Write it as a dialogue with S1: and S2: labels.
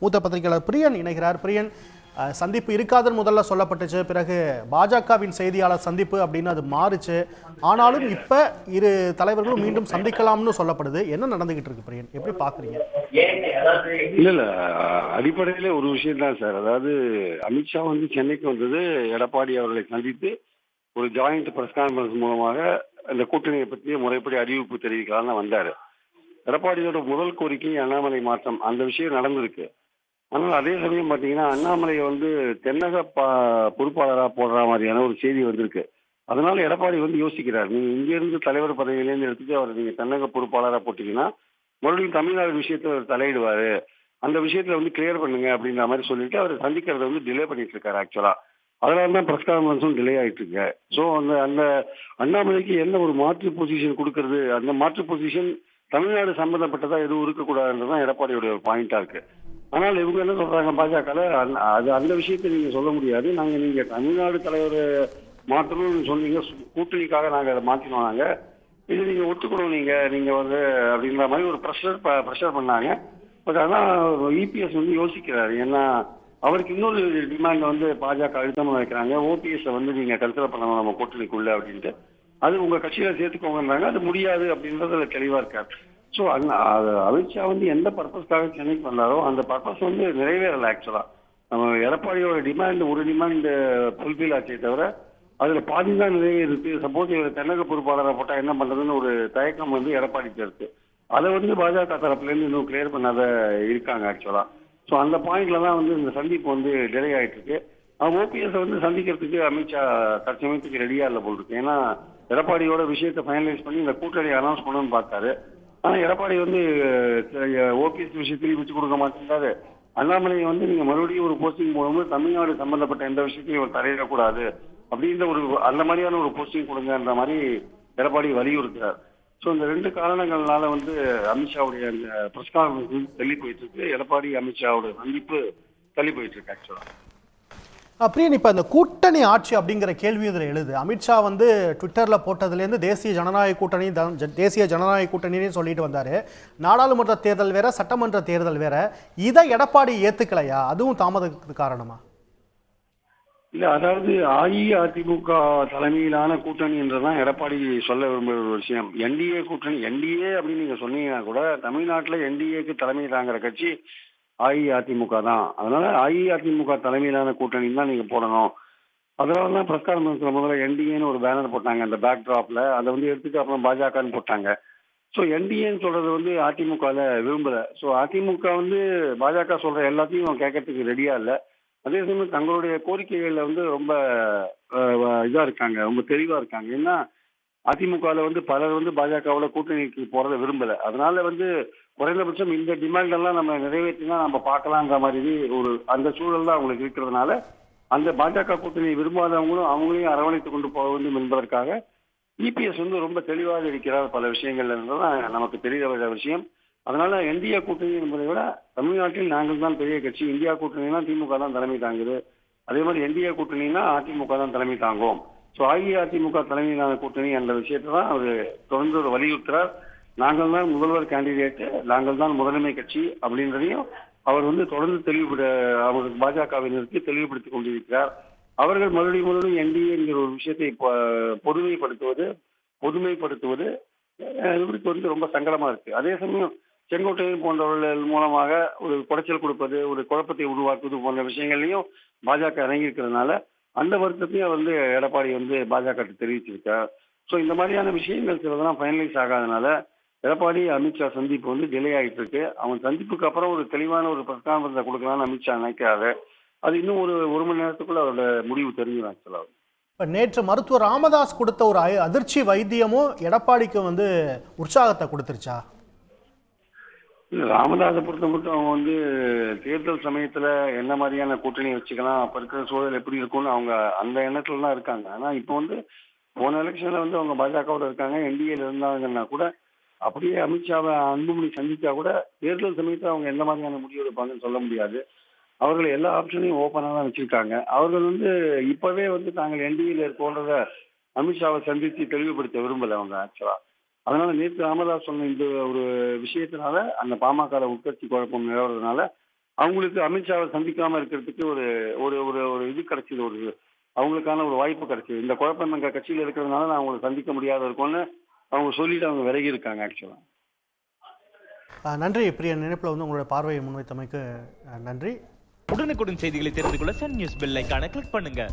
S1: மூத்த பத்திரிகையாளர் பிரியன் இணைகிறார். பிரியன், சந்திப்பு இருக்காதுன்னு முதல்ல சொல்லப்பட்டுச்சு, பிறகு பாஜகவின் செய்தியாளர் சந்திப்பு அப்படின்னு அது மாறுச்சு. ஆனாலும் இப்ப இரு தலைவர்களும் மீண்டும் சந்திக்கலாம்னு சொல்லப்படுது. என்ன நடந்துகிட்டு இருக்கு பிரியன், எப்படி பாக்குறீங்க?
S2: இல்ல அடிப்படையில ஒரு விஷயம் தான் சார். அதாவது அமித்ஷா வந்து சென்னைக்கு வந்தது எடப்பாடி அவர்களை சந்தித்து ஒரு ஜாயிண்ட் பிரஸ் கான்ஃபரன்ஸ் மூலமாக இந்த கூட்டணியை பற்றி முறைப்படி அறிவிப்பு தெரிவிக்கலாம்னு வந்தாரு. எடப்பாடியோட முதல் கோரிக்கை அண்ணாமலை மாற்றம், அந்த விஷயம் நடந்திருக்கு. ஆனால் அதே சமயம் பார்த்தீங்கன்னா அண்ணாமலையை வந்து தென்னக பொறுப்பாளராக போடுற மாதிரியான ஒரு செய்தி வந்திருக்கு. அதனால எடப்பாடி வந்து யோசிக்கிறார், நீங்க இங்கிருந்து தலைவர் பதவியிலேருந்து எடுத்துட்டு அவர் நீங்க தென்னக பொறுப்பாளராக போட்டீங்கன்னா மறுபடியும் தமிழ்நாடு விஷயத்துல அவர் தலையிடுவாரு, அந்த விஷயத்துல வந்து கிளியர் பண்ணுங்க அப்படின்ற மாதிரி சொல்லிட்டு அவர் சந்திக்கிறத வந்து டிலே பண்ணிட்டு இருக்காரு ஆக்சுவலா. அதனால தான் பிரஸ் கான்ஃபரன்ஸும் டிலே ஆயிட்டு இருக்கு. ஸோ அந்த அந்த அண்ணாமலைக்கு என்ன ஒரு மாற்று பொசிஷன் கொடுக்கறது, அந்த மாற்று பொசிஷன் தமிழ்நாடு சம்பந்தப்பட்டதா எதுவும் இருக்கக்கூடாதுன்றதான் எடப்பாடியோட ஒரு பாயிண்டா இருக்கு. ஆனால் இவங்க என்ன சொல்றாங்க, பாஜக அது அந்த விஷயத்தை நீங்க சொல்ல முடியாது, நீங்க தமிழ்நாடு தலைவர் மாற்றணும்னு சொன்னீங்க, கூட்டணிக்காக நாங்க அதை மாற்றினோம், நாங்க இது நீங்க ஒத்துக்கணும், நீங்க வந்து அப்படின்ற மாதிரி ஒரு ப்ரெஷர் பண்ணாங்க. பட் ஆனால் இபிஎஸ் வந்து யோசிக்கிறாரு. ஏன்னா அவருக்கு இன்னொரு டிமாண்ட் வந்து பாஜக அழுத்தமாக வைக்கிறாங்க, ஓபிஎஸ் வந்து நீங்க கன்சிடர் பண்ணணும் நம்ம கூட்டணிக்குள்ள அப்படின்ட்டு. அது உங்க கட்சியில சேர்த்துக்கோங்கன்றாங்க, அது முடியாது அப்படின்றது தெளிவா இருக்காரு. ஸோ அமித்ஷா வந்து எந்த பர்பஸ்க்காக சென்னைக்கு வந்தாரோ அந்த பர்பஸ் வந்து நிறைவேறல ஆக்சுவலா. நம்ம எடப்பாடியோட டிமாண்ட் ஒரு டிமாண்ட் ஃபுல்ஃபில் ஆச்சே தவிர அதுல பாதி தான் நிறைவேறிருக்கு. சப்போஸ் இவர் தென்னக பொறுப்பாளராக போட்டா என்ன பண்றதுன்னு ஒரு தயக்கம் வந்து எடப்பாடிக்கு இருக்கு. அதை வந்து பாஜக தரப்புல இருந்து இன்னும் கிளியர் பண்ணாத இருக்காங்க ஆக்சுவலா. ஸோ அந்த பாயிண்ட்ல தான் வந்து இந்த சந்திப்பு வந்து டிலே ஆயிட்டு இருக்கு. ஓபிஎஸ் வந்து சந்திக்கிறதுக்கு அமித்ஷா தற்சமயத்துக்கு ரெடியா இல்லை போல் இருக்கு. ஏன்னா எடப்பாடியோட விஷயத்தை ஃபைனலைஸ் பண்ணி இந்த கூட்டணி அனௌன்ஸ் பண்ணணும்னு பார்த்தாரு. ஆனா எடப்பாடி வந்து ஓபிஎஸ் விஷயத்திலையும் விட்டு கொடுக்க மாட்டேங்கிறாரு. அண்ணாமலையை வந்து நீங்க மறுபடியும் ஒரு போஸ்டிங் போடும்போது தமிழ்நாடு சம்பந்தப்பட்ட எந்த விஷயத்தையும் இவர் தலையிடக்கூடாது அப்படின்ற ஒரு அந்த மாதிரியான ஒரு போஸ்டிங் கொடுங்கன்ற மாதிரி எடப்பாடி வலியுறுத்துறார். ஸோ இந்த ரெண்டு காரணங்கள்னால வந்து அமித்ஷாவுடைய அந்த பிரஸ் கான்ஃபரன்ஸ் தள்ளி போயிட்டு இருக்கு. எடப்பாடி அமித்ஷாவோட சந்திப்பு தள்ளி போயிட்டு இருக்கு ஆக்சுவலா.
S1: பிரியன், இப்ப இந்த கூட்டணி ஆட்சி அப்படிங்கிற கேள்வி இதில் எழுது. அமித்ஷா வந்து ட்விட்டர்ல போட்டதுலேருந்து தேசிய ஜனநாயக கூட்டணின்னு சொல்லிட்டு வந்தாரு. நாடாளுமன்ற தேர்தல் வேற, சட்டமன்ற தேர்தல் வேற. இதை எடப்பாடி ஏத்துக்கலையா? அதுவும் தாமதத்துக்கு காரணமா?
S2: இல்ல, அதாவது அஇஅதிமுக தலைமையிலான கூட்டணி என்றுதான் எடப்பாடி சொல்ல விரும்புகிற ஒரு விஷயம். என்டிஏ கூட்டணி, என்டிஏ அப்படின்னு நீங்க சொன்னீங்கன்னா கூட தமிழ்நாட்டில் என்டிஏக்கு தலைமை தாங்கிற கட்சி அஇஅதிமுக தான். அதனால அஇஅதிமுக தலைமையிலான கூட்டணி தான் நீங்க போடணும். அதனாலதான் பிரஸ் கான்ஃபரன்ஸ்ல முதல்ல என்டிஏன்னு ஒரு பேனர் போட்டாங்க அந்த பேக் டிராப்ல. அதை வந்து எடுத்துட்டு அப்புறம் பாஜகன்னு போட்டாங்க. ஸோ என்டிஏன்னு சொல்றது வந்து அதிமுகல விரும்பல. ஸோ அதிமுக வந்து பாஜக சொல்ற எல்லாத்தையும் கேட்கறதுக்கு ரெடியா இல்லை. அதே சமயம் தங்களுடைய கோரிக்கைகள்ல வந்து ரொம்ப இதா இருக்காங்க, ரொம்ப தெளிவா இருக்காங்க. ஏன்னா அதிமுகவில் வந்து பலர் வந்து பாஜகவோட கூட்டணிக்கு போறதை விரும்பல. அதனால வந்து குறைந்தபட்சம் இந்த டிமாண்ட் எல்லாம் நம்ம நிறைவேற்றினா நம்ம பார்க்கலாங்கிற மாதிரி ஒரு அந்த சூழல் தான் அவங்களுக்கு இருக்கிறதுனால அந்த பாஜக கூட்டணியை விரும்பாதவங்களும் அவங்களையும் அரவணைத்து கொண்டு போக வேண்டும் என்பதற்காக இபிஎஸ் வந்து ரொம்ப தெளிவாக இருக்கிறார் பல விஷயங்கள்ல இருந்ததான் நமக்கு தெரிகிற விஷயம். அதனால என்டிஏ கூட்டணி என்பதை விட தமிழ்நாட்டில் நாங்கள் தான் பெரிய கட்சி, இந்தியா கூட்டணினா திமுக தான் தலைமை தாங்குது, அதே மாதிரி என்டிஏ கூட்டணினா அதிமுக தான் தலைமை தாங்கும். ஸோ அஇஅதிமுக தலைமையிலான கூட்டணி என்ற விஷயத்தை தான் அவர் தொடர்ந்து ஒரு வலியுறுத்துறார். நாங்கள் தான் முதல்வர் கேண்டிடேட், நாங்கள் தான் முதன்மை கட்சி அப்படின்றதையும் அவர் வந்து தொடர்ந்து அவர் பாஜகவினருக்கு தெளிவுபடுத்திக் கொண்டிருக்கிறார். அவர்கள் மறுபடியும் என்டிஏ என்கிற ஒரு விஷயத்தை பொதுமைப்படுத்துவது இவருக்கு வந்து ரொம்ப சங்கடமா இருக்கு. அதே சமயம் செங்கோட்டையன் போன்றவர்கள் மூலமாக ஒரு குடைச்சல் கொடுப்பது, ஒரு குழப்பத்தை உருவாக்குவது போன்ற விஷயங்கள்லையும் பாஜக இறங்கியிருக்கிறதுனால அந்த வருத்தத்தையும் வந்து எடப்பாடி வந்து பாஜக தெரிவிச்சிருக்கார். ஸோ இந்த மாதிரியான விஷயங்கள் சிலதெல்லாம் ஃபைனலைஸ் ஆகாதனால எடப்பாடி அமித்ஷா சந்திப்பு வந்து டிலே ஆகிட்டு இருக்கு. அவன் சந்திப்புக்கு அப்புறம் ஒரு தெளிவான ஒரு பிரஸ் கான்ஃபரன்ஸை கொடுக்கலாம்னு அமித்ஷா நினைக்காது. அது இன்னும் ஒரு மணி நேரத்துக்குள்ள அவரோட முடிவு தெரிஞ்சிடும் ஆக்சுவலா.
S1: இப்போ நேற்று மருத்துவர் ராமதாஸ் கொடுத்த ஒரு அதிர்ச்சி வைத்தியமும் எடப்பாடிக்கு வந்து உற்சாகத்தை கொடுத்துருச்சா?
S2: இல்லை, ராமதாஸை பொறுத்த மட்டும் அவங்க வந்து தேர்தல் சமயத்தில் என்ன மாதிரியான கூட்டணி வச்சுக்கலாம், அப்போ இருக்கிற சூழல் எப்படி இருக்கும்னு அவங்க அந்த எண்ணத்துல தான் இருக்காங்க. ஆனால் இப்போ வந்து போன எலெக்ஷனில் வந்து அவங்க பாஜகவோட இருக்காங்க, என்டிஏல இருந்தாங்கன்னா கூட அப்படியே அமித்ஷாவை அன்புமணி சந்திச்சா கூட தேர்தல் சமயத்தில் அவங்க எந்த மாதிரியான முடிவு எடுப்பாங்கன்னு சொல்ல முடியாது. அவர்கள் எல்லா ஆப்ஷனையும் ஓப்பனாக தான் வச்சிருக்காங்க. அவர்கள் வந்து இப்பவே வந்து தாங்கள் என்டிஏல இருக்கோன்றத அமித்ஷாவை சந்தித்து தெளிவுபடுத்த விரும்பல அவங்க ஆக்சுவலா. அதனால நேற்று ராமதாஸ் சொன்ன இந்த ஒரு விஷயத்தினால அந்த பாமக உட்கட்சி குழப்பம் நிலவுறதுனால அவங்களுக்கு அமித்ஷாவை சந்திக்காம இருக்கிறதுக்கு ஒரு ஒரு ஒரு ஒரு இது கிடைச்சது, ஒரு அவங்களுக்கான ஒரு வாய்ப்பு கிடைச்சது. இந்த குழப்பம் எங்க கட்சியில் இருக்கிறதுனால நான் அவங்களை சந்திக்க முடியாத இருக்கும்னு அவங்க சொல்லிட்டு அவங்க விலகி இருக்காங்க ஆக்சுவலா.
S1: நன்றி பிரியன், நினைப்பில் வந்து உங்களுடைய பார்வையை முன்வைத்தமைக்கு நன்றி.
S3: உடனுக்குடன் செய்திகளை தெரிந்து கொள்ள சன் நியூஸ் பெல் ஐகானை கிளிக் பண்ணுங்க.